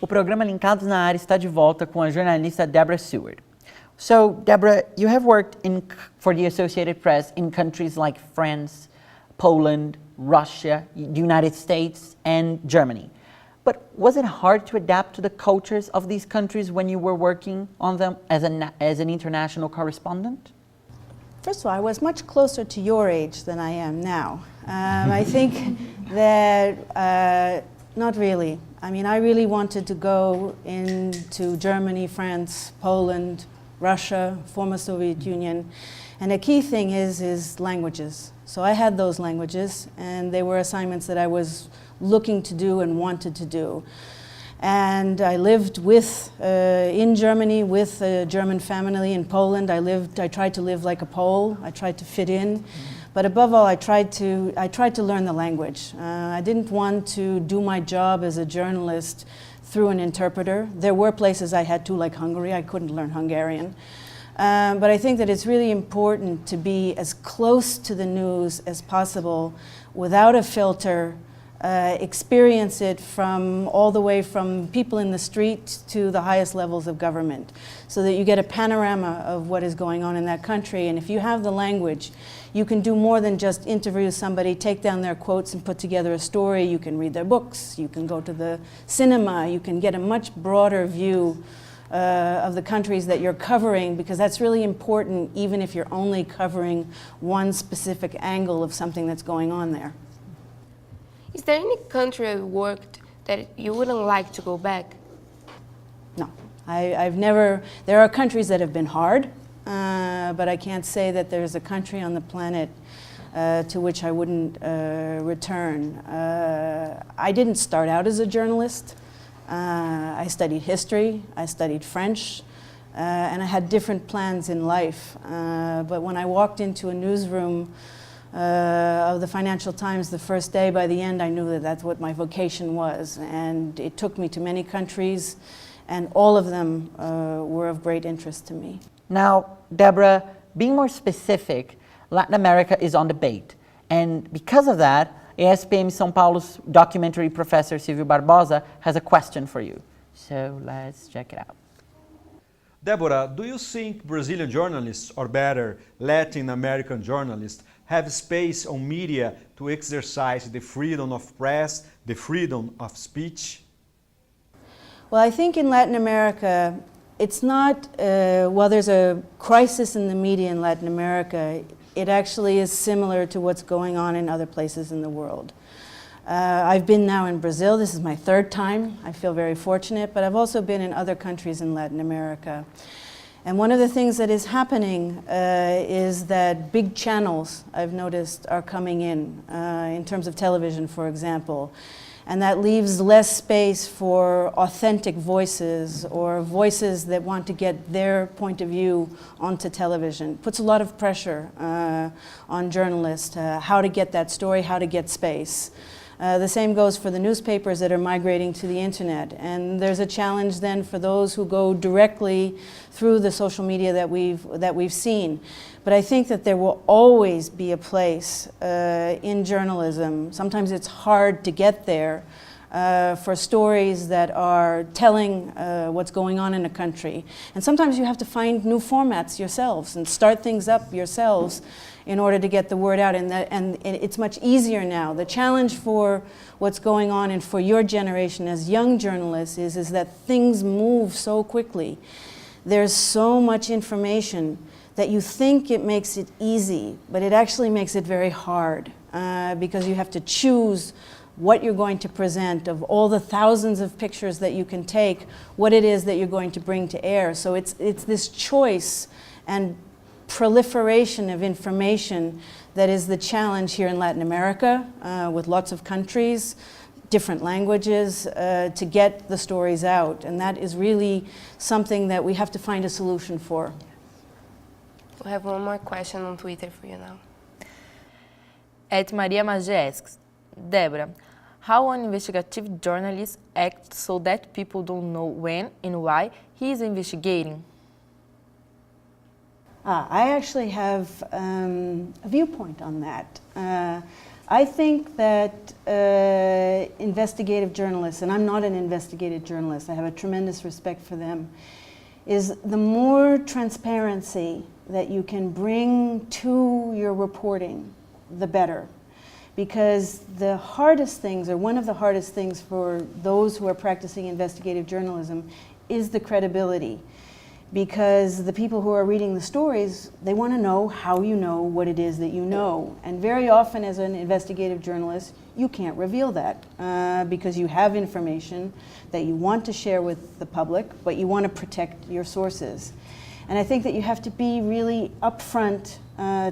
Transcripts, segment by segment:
O programa Linkados na Área está de volta com a jornalista Deborah Seward. So, Deborah, you have worked for the Associated Press in countries like France, Poland, Russia, the United States, and Germany. But was it hard to adapt to the cultures of these countries when you were working on them as an international correspondent? First of all, I was much closer to your age than I am now. I think that not really. I mean, I really wanted to go into Germany, France, Poland, Russia, former Soviet Union. And a key thing is languages. So I had those languages, and they were assignments that I was looking to do and wanted to do. And I lived in Germany with a German family. In Poland, I tried to live like a Pole. I tried to fit in. But above all, I tried to learn the language. I didn't want to do my job as a journalist through an interpreter. There were places I had to, like Hungary. I couldn't learn Hungarian. But I think that it's really important to be as close to the news as possible without a filter, experience it from all the way from people in the street to the highest levels of government, so that you get a panorama of what is going on in that country. And if you have the language, you can do more than just interview somebody, take down their quotes and put together a story. You can read their books, you can go to the cinema, you can get a much broader view of the countries that you're covering, because that's really important even if you're only covering one specific angle of something that's going on there. Is there any country you worked that you wouldn't like to go back? No, I've never. There are countries that have been hard, but I can't say that there's a country on the planet to which I wouldn't return. I didn't start out as a journalist. I studied history, I studied French, and I had different plans in life. But when I walked into a newsroom of the Financial Times the first day, by the end I knew that that's what my vocation was. And it took me to many countries, and all of them were of great interest to me. Now, Deborah, being more specific, Latin America is on debate. And because of that, ESPM São Paulo's documentary professor Silvio Barbosa has a question for you. So let's check it out. Deborah, do you think Brazilian journalists, or better, Latin American journalists, have space on media to exercise the freedom of press, the freedom of speech? Well, I think in Latin America, it's not, while there's a crisis in the media in Latin America, it actually is similar to what's going on in other places in the world. I've been now in Brazil. This is my third time. I feel very fortunate, but I've also been in other countries in Latin America. And one of the things that is happening is that big channels, I've noticed, are coming in terms of television, for example. And that leaves less space for authentic voices or voices that want to get their point of view onto television. Puts a lot of pressure on journalists, how to get that story, how to get space. The same goes for the newspapers that are migrating to the internet. And there's a challenge then for those who go directly through the social media that we've seen. But I think that there will always be a place in journalism. Sometimes it's hard to get there for stories that are telling what's going on in a country. And sometimes you have to find new formats yourselves and start things up yourselves in order to get the word out, and it's much easier now. The challenge for what's going on and for your generation as young journalists is that things move so quickly. There's so much information that you think it makes it easy, but it actually makes it very hard because you have to choose what you're going to present, of all the thousands of pictures that you can take, what it is that you're going to bring to air. So it's this choice and proliferation of information that is the challenge here in Latin America, with lots of countries, different languages, to get the stories out. And that is really something that we have to find a solution for. We have one more question on Twitter for you now. At Maria Magé asks, Deborah, how an investigative journalist acts so that people don't know when and why he is investigating? I actually have a viewpoint on that. I think that investigative journalists, and I'm not an investigative journalist, I have a tremendous respect for them, is the more transparency that you can bring to your reporting, the better. Because the hardest things, or one of the hardest things for those who are practicing investigative journalism, is the credibility. Because the people who are reading the stories, they want to know how you know what it is that you know. And very often as an investigative journalist, you can't reveal that because you have information that you want to share with the public, but you want to protect your sources. And I think that you have to be really upfront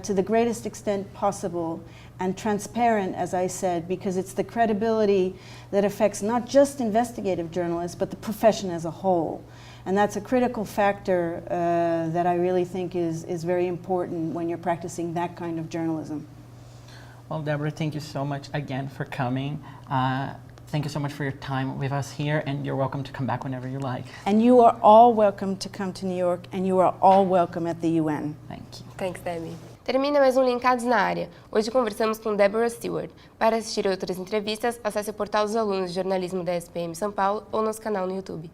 to the greatest extent possible and transparent, as I said, because it's the credibility that affects not just investigative journalists, but the profession as a whole. And that's a critical factor that I really think is very important when you're practicing that kind of journalism. Well, Deborah, thank you so much again for coming. Thank you so much for your time with us here, and you're welcome to come back whenever you like. And you are all welcome to come to New York, and you are all welcome at the UN. Thank you. Thanks, Debbie. Termina mais um Linkados na área. Hoje conversamos com Deborah Seward. Para assistir outras entrevistas, acesse o portal dos alunos de jornalismo da SPM São Paulo ou nosso canal no YouTube.